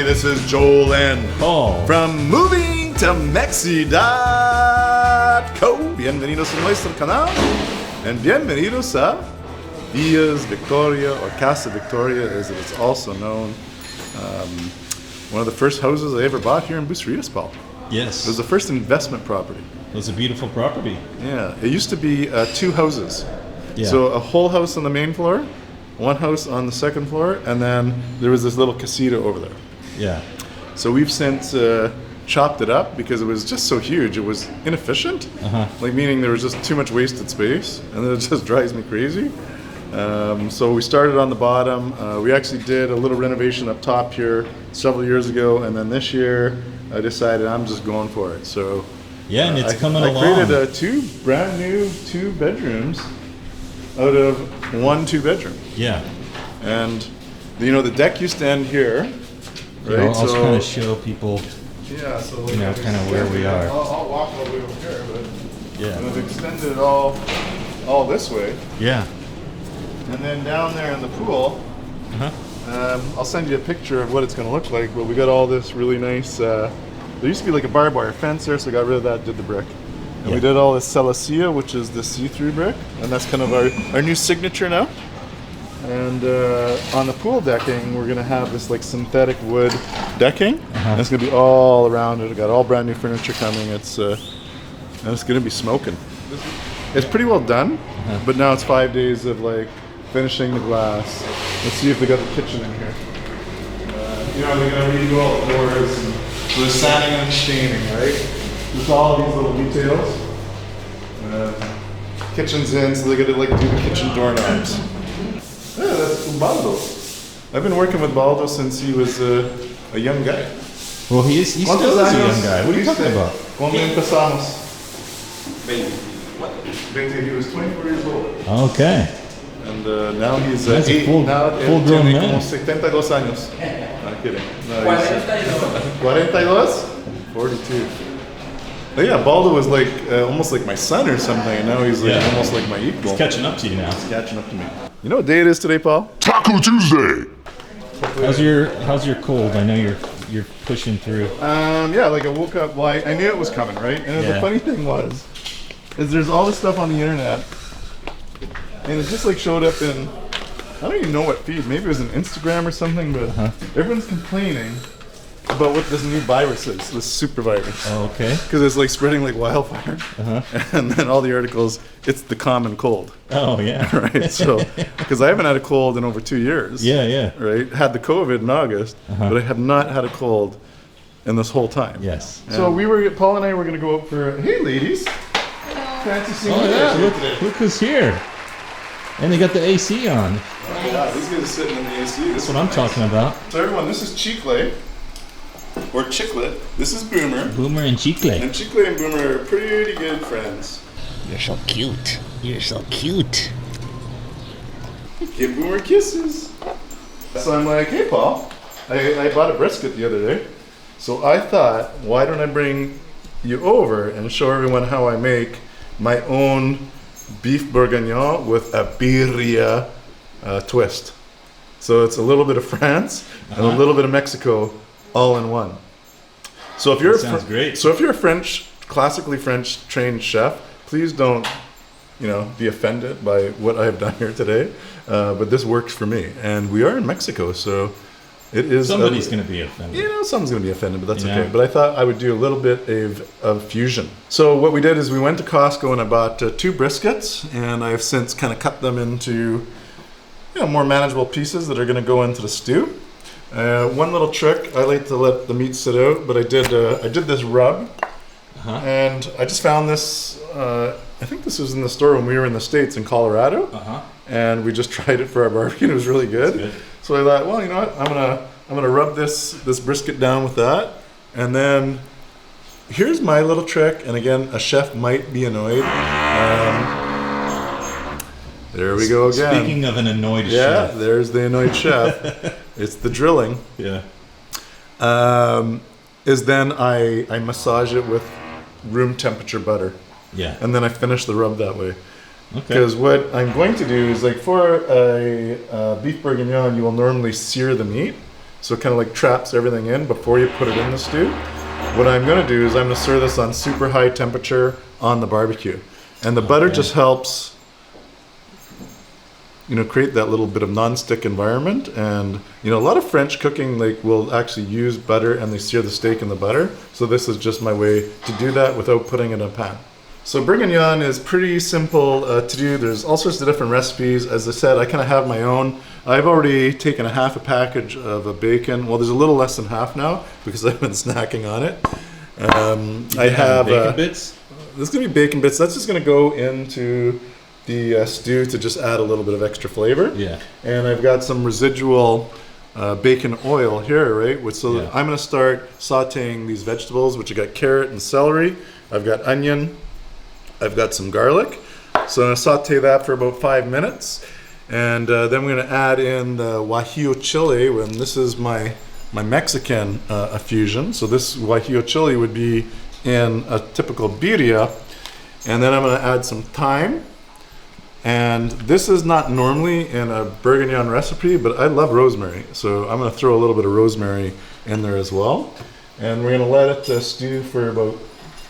this is Joel and Paul from Moving to Mexi.co. Bienvenidos a nuestro canal and bienvenidos a Villas Victoria, or Casa Victoria as it's also known. One of the first houses I ever bought here in Bucerias, Paul. Yes. It was the first investment property. It was a beautiful property. Yeah, it used to be 2 houses. Yeah. So a whole house on the main floor, 1 house on the second floor, and then there was this little casita over there. Yeah. So we've since chopped it up because it was just so huge. It was inefficient, like meaning there was just too much wasted space, and it just drives me crazy. So we started on the bottom. We actually did a little renovation up top here several years ago, and then this year I decided I'm just going for it. So yeah, and it's coming along. I created 2 brand new 2 bedrooms out of 1 2-bedroom. Yeah. And you know the deck used to end here, right? I'll just kind of show people. Yeah, so you know, kind of where we are. I'll walk all the way over here, but Yeah. I've extended it all this way. Yeah. And then down there in the pool, I'll send you a picture of what it's going to look like. But we got all this really nice. There used to be like a barbed wire fence there, so I got rid of that. Did the brick, and we did all this celosia, which is the see-through brick, and that's kind of our new signature now. And on the pool decking, we're gonna have this like synthetic wood decking. And it's gonna be all around it. I got all brand new furniture coming. And it's gonna be smoking. It's pretty well done, but now it's 5 days of like finishing the glass. Let's see if they got the kitchen in here. You know, they're gonna redo all the doors. And so they're sanding and staining, right? Just all of these little details. Kitchen's in, so they're gonna like do the kitchen doorknobs. Yeah, that's Baldo. I've been working with Baldo since he was a young guy. Well, he still is a young guy. What are you talking about? Cuando empezamos? 20. He was 24 years old. Okay. And now he's That's a full grown man. Como 72 años. Not kidding. No, 42? 42. But yeah, Baldo was like almost like my son or something, and now he's like almost like my equal. He's catching up to you now. He's catching up to me. You know what day it is today, Paul? Taco Tuesday. How's your cold? I know you're pushing through. Yeah, like I woke up. Well, I knew it was coming, right? And the funny thing is there's all this stuff on the internet, and it just like showed up in, I don't even know what feed. Maybe it was an Instagram or something, but everyone's complaining about what this new virus is, this super virus. Oh, okay. Because it's like spreading like wildfire. And then all the articles, it's the common cold. Oh, yeah. Right? So, because I haven't had a cold in over 2 years. Yeah. Right? Had the COVID in August, but I have not had a cold in this whole time. Yes. So Paul and I were going to go out for, hey ladies. Hello. Fancy seeing you guys here today. Look who's here. And they got the AC on. Oh, yeah, these guys are sitting in the AC. That's what I'm talking about. So everyone, this is Chicle. Or Chiclet. This is Boomer. Boomer and Chicle. And Chicle and Boomer are pretty good friends. You're so cute. You're so cute. Give Boomer kisses. So I'm like, hey Paul, I bought a brisket the other day. So I thought, why don't I bring you over and show everyone how I make my own beef bourguignon with a birria twist. So it's a little bit of France and a little bit of Mexico all in one. So if you're sounds great. So if you're a classically French trained chef, please don't, be offended by what I've done here today. But this works for me, and we are in Mexico, so it is. Somebody's going to be offended. Someone's going to be offended, but that's okay. But I thought I would do a little bit of fusion. So what we did is we went to Costco and I bought 2 briskets, and I've since kind of cut them into more manageable pieces that are going to go into the stew. One little trick, I like to let the meat sit out, but I did this rub, and I just found this. I think this was in the store when we were in the States in Colorado, and we just tried it for our barbecue. And it was really good. So I thought, well, you know what? I'm gonna rub this brisket down with that, and then here's my little trick. And again, a chef might be annoyed. There we go again. Speaking of an annoyed chef. Yeah, there's the annoyed chef. It's the drilling. Yeah. Is then I massage it with room temperature butter. Yeah. And then I finish the rub that way. Okay. Because what I'm going to do is, like, for a beef bourguignon, you will normally sear the meat. so it kind of like traps everything in before you put it in the stew. What I'm going to do is I'm going to serve this on super high temperature on the barbecue. And the butter just helps, you know, create that little bit of non-stick environment. And, you know, a lot of French cooking, like, will actually use butter and they sear the steak in the butter. So this is just my way to do that without putting it in a pan. So bourguignon is pretty simple to do. There's all sorts of different recipes. As I said, I kind of have my own. I've already taken a half a package of a bacon. Well, there's a little less than half now because I've been snacking on it. I have bacon bits. This is gonna be bacon bits. That's just gonna go into the stew to just add a little bit of extra flavor. Yeah. And I've got some residual bacon oil here, right? So I'm gonna start sauteing these vegetables, which I got carrot and celery. I've got onion. I've got some garlic. So I'm gonna saute that for about 5 minutes. And then we're gonna add in the guajillo chili, and this is my Mexican fusion. So this guajillo chili would be in a typical birria. And then I'm gonna add some thyme. And this is not normally in a bourguignon recipe, but I love rosemary. So I'm gonna throw a little bit of rosemary in there as well. And we're gonna let it stew for about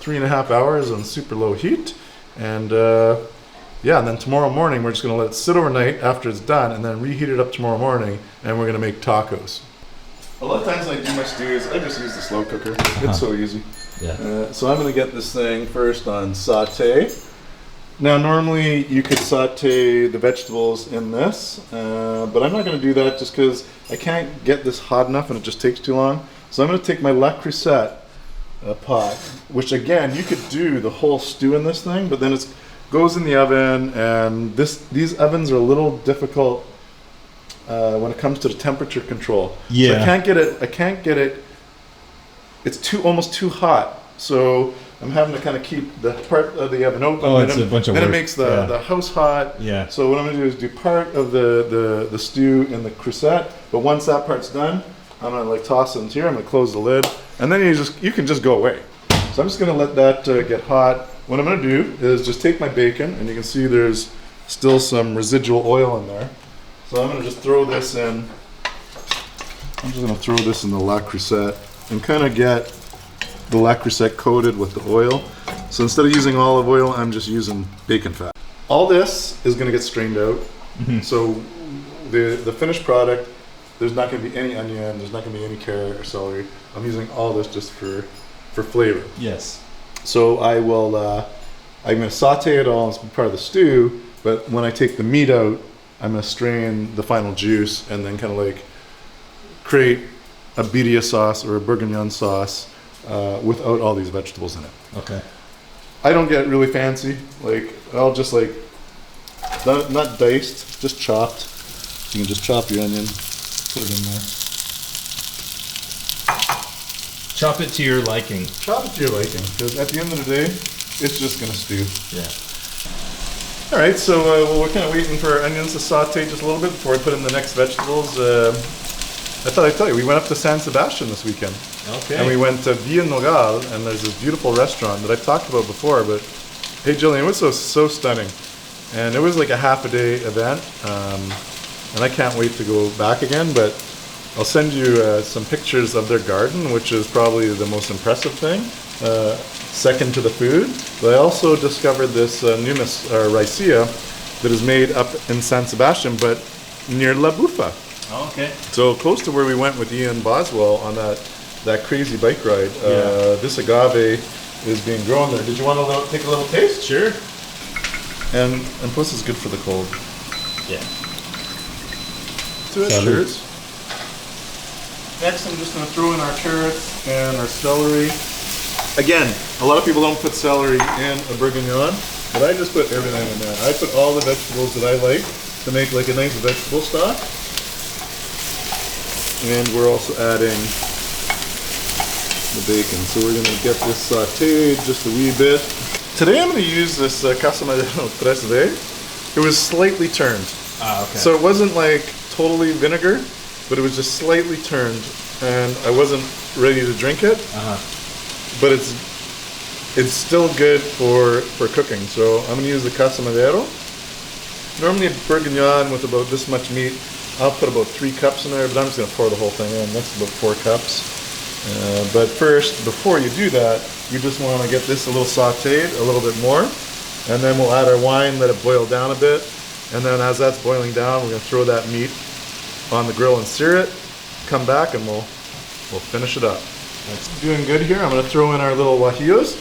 3.5 hours on super low heat. And yeah, and then tomorrow morning we're just gonna let it sit overnight after it's done and then reheat it up tomorrow morning and we're gonna make tacos. A lot of times when I do my stews, I just use the slow cooker. It's so easy. Yeah. So I'm gonna get this thing first on saute. Now normally you could saute the vegetables in this, but I'm not gonna do that just because I can't get this hot enough and it just takes too long. So I'm gonna take my La Crusette pot, which again, you could do the whole stew in this thing, but then it goes in the oven, and these ovens are a little difficult when it comes to the temperature control. Yeah. So I can't get it. It's almost too hot. So I'm having to kind of keep the part of the oven open. Oh, it's a bunch of work. Then it makes the house hot. Yeah. So what I'm gonna do is do part of the stew in the crusette, but once that part's done, I'm gonna like toss it into here. I'm gonna close the lid, and then you can just go away. So I'm just gonna let that get hot. What I'm gonna do is just take my bacon, and you can see there's still some residual oil in there. So I'm gonna just throw this in. I'm just gonna throw this in the La Crusette and kind of get the La Crusette coated with the oil. So instead of using olive oil, I'm just using bacon fat. All this is gonna get strained out. Mm-hmm. So the finished product, there's not going to be any onion, there's not going to be any carrot or celery. I'm using all this just for flavor. Yes. So I'm going to saute it all as part of the stew, but when I take the meat out, I'm going to strain the final juice and then kind of like create a birria sauce or a bourguignon sauce without all these vegetables in it. Okay. I don't get really fancy. Like, I'll just like, not diced, just chopped. You can just chop your onion. Put it in there. Chop it to your liking. Chop it to your liking, because at the end of the day, it's just gonna stew. Yeah. All right, so we're kind of waiting for our onions to saute just a little bit before we put in the next vegetables. I thought I'd tell you, we went up to San Sebastian this weekend. Okay. And we went to Villa Nogal, and there's this beautiful restaurant that I've talked about before, but hey, Jillian, it was so stunning. And it was like a half a day event. And I can't wait to go back again, but I'll send you some pictures of their garden, which is probably the most impressive thing, second to the food. But I also discovered this numis ricea that is made up in San Sebastian, but near La Bufa. Oh, okay. So close to where we went with Ian Boswell on that crazy bike ride. This agave is being grown there. Did you want to take a little taste? Sure. And plus it's good for the cold. Yeah. To it, Salud. cheers. Next, I'm just going to throw in our carrots and our celery. Again, a lot of people don't put celery in a bourguignon, but I just put everything in there. I put all the vegetables that I like to make like a nice vegetable stock. And we're also adding the bacon. So we're going to get this sauteed just a wee bit. Today I'm going to use this Casamadero 3D. It was slightly turned. Ah, okay. So it wasn't like totally vinegar, but it was just slightly turned, and I wasn't ready to drink it. But it's still good for cooking. So I'm gonna use the Casamadero. Normally a bourguignon with about this much meat I'll put about 3 cups in there, but I'm just gonna pour the whole thing in. That's about 4 cups. But first, before you do that, you just wanna get this a little sauteed, a little bit more. And then we'll add our wine, let it boil down a bit. And then as that's boiling down, we're gonna throw that meat on the grill and sear it. Come back and we'll finish it up. It's doing good here. I'm gonna throw in our little guajillos.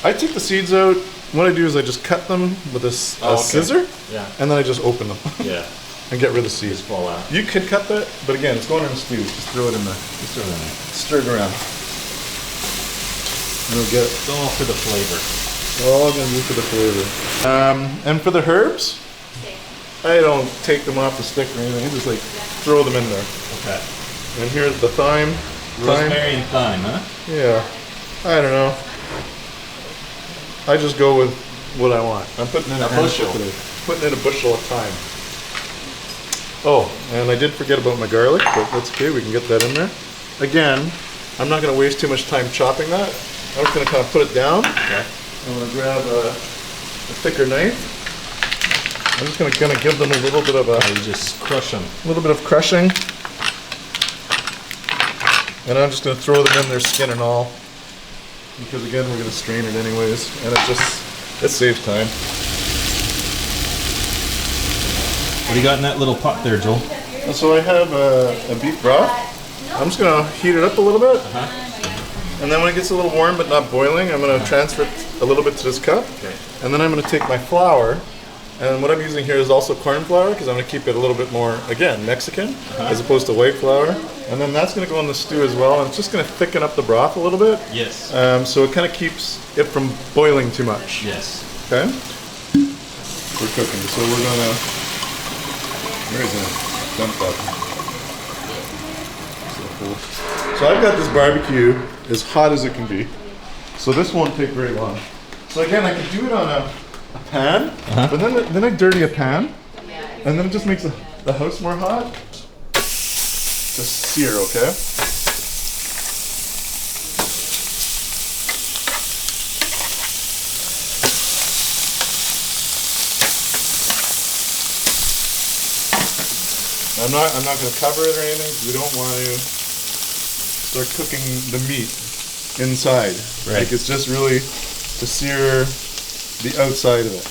I take the seeds out. What I do is I just cut them with a scissor, Yeah. and then I just open them Yeah. and get rid of the seeds. Just fall out. You could cut that, but again, it's going in the stew. Just throw it in there. Just throw it in there. Stir it around. And we'll get It's all for the flavor. all gonna be for the flavor. And for the herbs, I don't take them off the stick or anything. I just like throw them in there. Okay. And here's the thyme. Rosemary and thyme, huh? Yeah. I don't know. I just go with what I want. I'm putting in a bushel. Putting in a bushel of thyme. Oh, and I did forget about my garlic, but that's okay. We can get that in there. Again, I'm not going to waste too much time chopping that. I'm just going to kind of put it down. Okay. I'm going to grab a thicker knife. I'm just going to give them a little bit of You just crush them. crushing. And I'm just going to throw them in their skin and all. Because again, we're going to strain it anyways. And it saves time. What do you got in that little pot there, Joel? And so I have a beef broth. I'm just going to heat it up a little bit. And then when it gets a little warm but not boiling, I'm going to transfer it a little bit to this cup. Okay. And then I'm going to take my flour. And what I'm using here is also corn flour because I'm going to keep it a little bit more, again, Mexican as opposed to white flour. And then that's going to go in the stew as well. And it's just going to thicken up the broth a little bit. Yes. So it kind of keeps it from boiling too much. Yes. Okay? We're cooking. So we're going to... Where is it? Dump that. So I've got this barbecue as hot as it can be. So this won't take very long. So again, I could do it on a pan, but then I dirty a pan, and then it just makes the house more hot. Just sear, okay? I'm not going to cover it or anything. We don't want to start cooking the meat inside. Right. Like it's just really to sear the outside of it.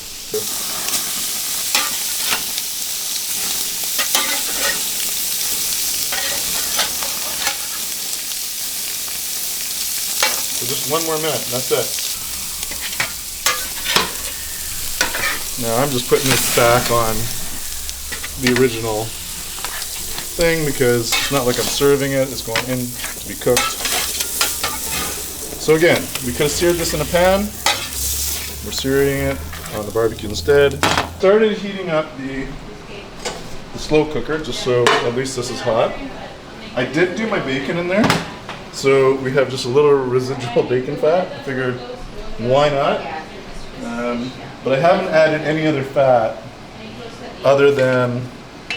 So just one more minute, that's it. Now I'm just putting this back on the original thing because it's not like I'm serving it, it's going in to be cooked. So again, we could have seared this in a pan. We're searing it on the barbecue instead. Started heating up the slow cooker just so at least this is hot. I did do my bacon in there, so we have just a little residual bacon fat. I figured, why not? But I haven't added any other fat other than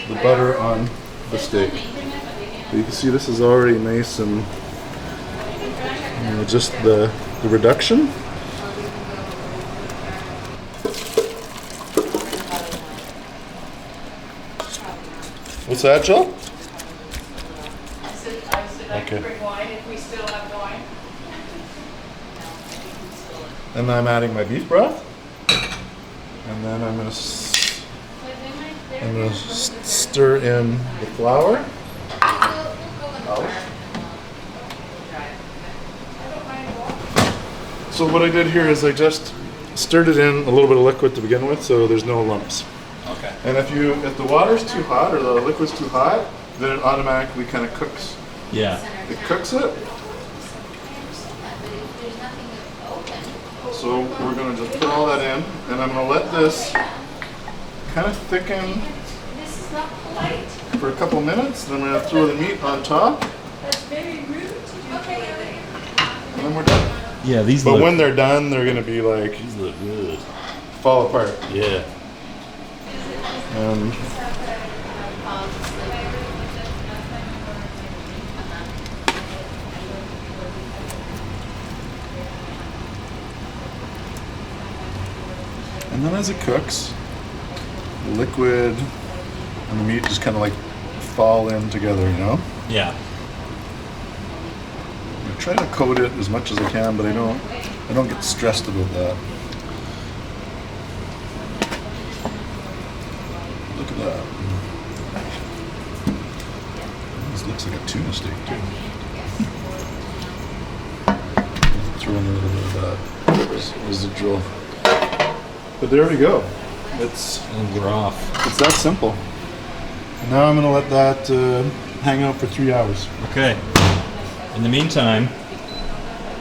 the butter on the steak. But you can see this is already nice and just the reduction. What's that, Jill? I said I can bring wine if we still have wine. And I'm adding my beef broth. And then I'm going to stir in the flour. So what I did here is I just stirred it in a little bit of liquid to begin with, so there's no lumps. Okay. And if the water's too hot or the liquid's too hot, then it automatically kind of cooks. Yeah. It cooks it. So we're going to just put all that in, and I'm going to let this kind of thicken for a couple minutes. Then I'm going to throw the meat on top, That's very rude to do. Okay. and then we're done. Yeah, these But look... when they're done, they're going to be like These look good. fall apart. Yeah. And then as it cooks, the liquid and the meat just kind of like fall in together, you know? Yeah. I try to coat it as much as I can, but I don't get stressed about that. Look at that. This looks like a tuna steak too. Throw in a little bit of that residual. But there we go. It's And we're off. that simple. And now I'm gonna let that hang out for 3 hours. Okay. In the meantime,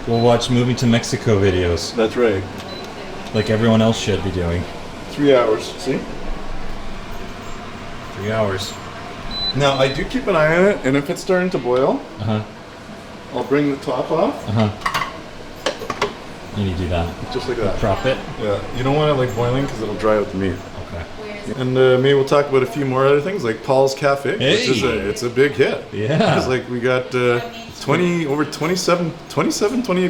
we'll watch Moving to Mexico videos, That's right. like everyone else should be doing. 3 hours. See? 3 hours. Now I do keep an eye on it, and if it's starting to boil, Uh-huh. I'll bring the top off, Uh-huh. And you do that. just like that. Prop it. Yeah, you don't want it like boiling because it'll dry out the meat. Okay. And maybe we'll talk about a few more other things like Paul's Cafe, which is Hey! it's a big hit. Yeah. It's like we got 28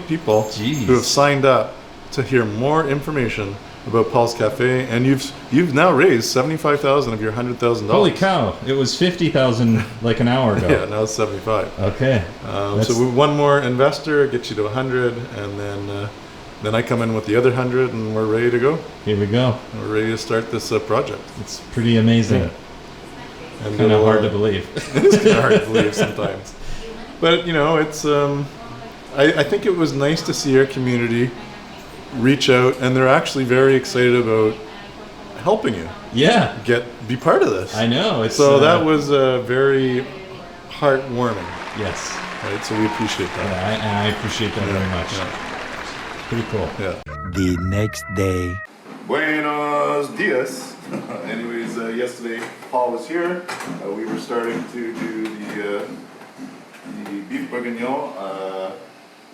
people Jeez. who have signed up to hear more information about Paul's Cafe, and you've now raised $75,000 of your $100,000. Holy cow! It was 50,000 like an hour ago. Yeah, now it's 75. Okay. So one more investor gets you to 100, and then I come in with the other 100, and we're ready to go. Here we go. We're ready to start this project. It's pretty amazing. Yeah. And Kind of it'll, hard to believe. It's kind of hard to believe sometimes. But, you know, it's, I think it was nice to see our community reach out, and they're actually very excited about helping you Yeah. be part of this. I know. It's So that was very heartwarming, yes. right? So we appreciate that. Yeah, I appreciate that very much. Pretty cool. Yeah. The next day. Buenos dias. Anyways, yesterday Paul was here. We were starting to do the beef bourguignon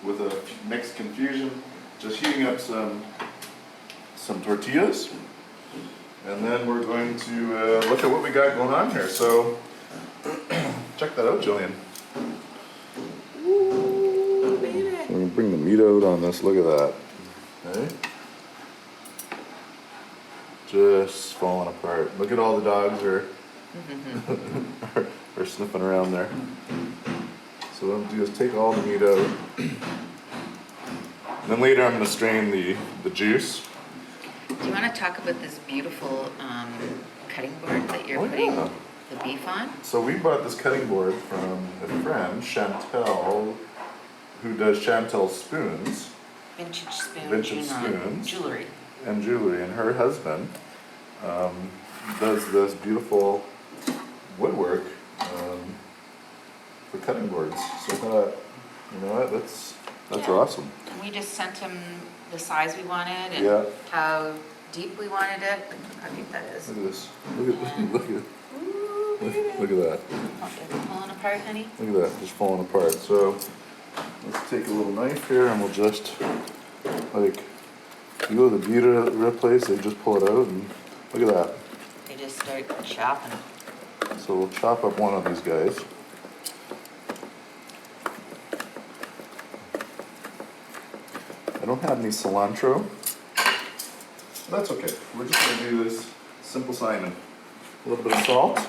with a Mexican fusion. Just heating up some tortillas, and then we're going to look at what we got going on here. So check that out, Jillian. We're gonna bring the meat out on this. Look at that. Okay. Just falling apart. Look at all the dogs are sniffing around there. So what I'm gonna do is take all the meat out. And then later I'm going to strain the juice. Do you want to talk about this beautiful cutting board that you're Oh, putting yeah. the beef on? So we bought this cutting board from a friend, Chantel, who does Chantel spoons Vintage spoon, Vintage spoons. jewelry. and jewelry, and her husband does this beautiful woodwork for cutting boards. So I thought, you know what, that's awesome. And we just sent him the size we wanted and Yeah. how deep we wanted it. How deep that is. Look at this. Look at that. Oh, is it pulling apart, honey? Look at that, just falling apart. So let's take a little knife here and we'll just, like, you go to the Birria place, they just pull it out and look at that. They just start chopping. So we'll chop up one of these guys. I don't have any cilantro. That's okay. We're just going to do this simple Simon. A little bit of salt.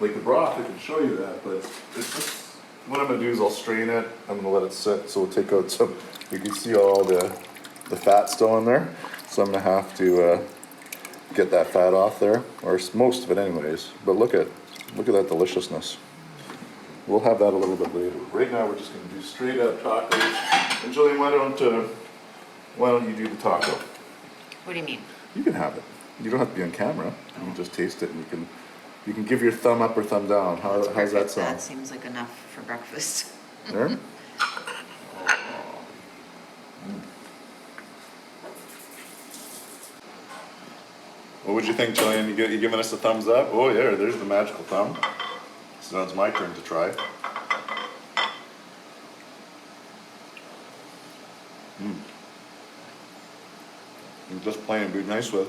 Like the broth, I can show you that, but it's just, what I'm going to do is I'll strain it. I'm going to let it sit, so we'll take out some, you can see all the fat still in there. So I'm going to have to get that fat off there, or most of it anyways. But look at that deliciousness. We'll have that a little bit later. Right now we're just going to do straight up tacos. And Jillian, why don't you do the taco? What do you mean? You can have it. You don't have to be on camera. You can just taste it, and you can give your thumb up or thumb down. How's that sound? That seems like enough for breakfast. There? What would you think, Jillian? You giving us a thumbs up? Oh yeah, there's the magical thumb. So now it's my turn to try. And just plain, be nice with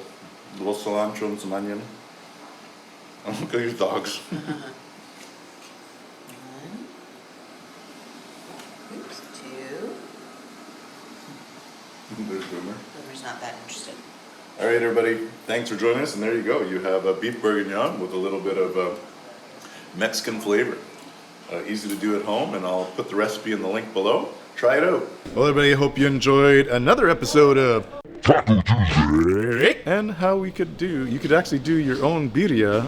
a little cilantro and some onion. And look at these dogs. Oops, two. There's Boomer. Boomer's not that interested. All right, everybody, thanks for joining us. And there you go. You have a beef bourguignon with a little bit of Mexican flavor. Easy to do at home, and I'll put the recipe in the link below. Try it out. Well, everybody, I hope you enjoyed another episode of Taco Tuesday. And how you could actually do your own birria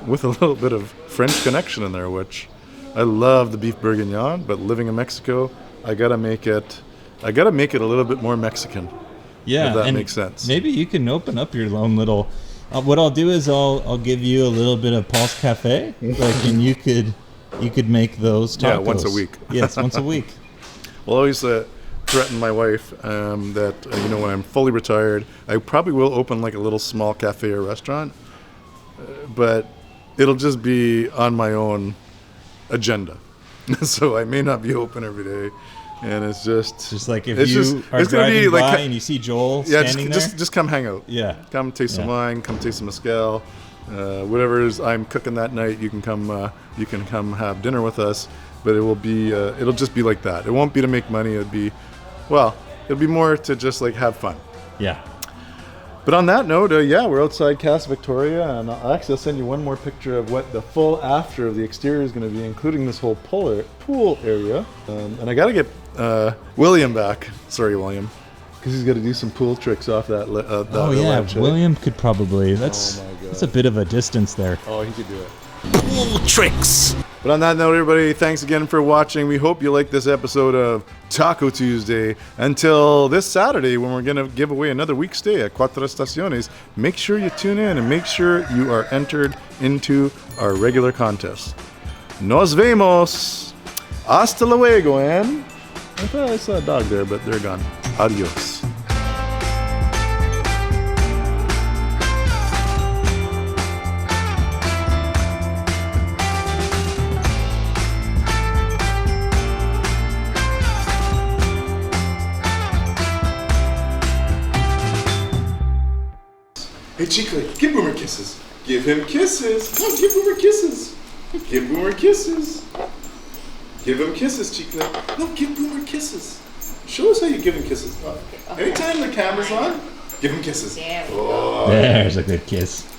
with a little bit of French connection in there, which I love the beef bourguignon, but living in Mexico, I gotta make it a little bit more Mexican. Yeah, if that and makes sense. Maybe you can open up your own little. What I'll do is I'll give you a little bit of Paul's Cafe, and you could make those tacos. Yeah, once a week. Yes, once a week. Well, I always threaten my wife that when I'm fully retired, I probably will open like a little small cafe or restaurant, but it'll just be on my own agenda. So I may not be open every day. And it's just like if you are driving by and you see Joel standing there. Just come hang out. Yeah. Come taste some wine. Come taste some mezcal. Whatever it is I'm cooking that night, you can come have dinner with us. But it will be it'll just be like that. It won't be to make money. It'll be more to just like have fun. Yeah. But on that note, we're outside Casa Victoria, and I'll send you one more picture of what the full after of the exterior is going to be, including this whole pool area. And I got to get William back. Sorry, William, because he's got to do some pool tricks off that. Ledge. William could probably. That's a bit of a distance there. Oh, he could do it. Pool tricks. But on that note, everybody, thanks again for watching. We hope you liked this episode of Taco Tuesday. Until this Saturday, when we're going to give away another week's stay at Cuatro Estaciones, make sure you tune in and make sure you are entered into our regular contest. Nos vemos. Hasta luego, and I thought I saw a dog there, but they're gone. Adios. Hey, Chicle, give Boomer kisses. Give him kisses. No, give Boomer kisses. Give Boomer kisses. Give him kisses, Chicle. No, give Boomer kisses. Show us how you give him kisses. Anytime the camera's on, give him kisses. There we go. There's a good kiss.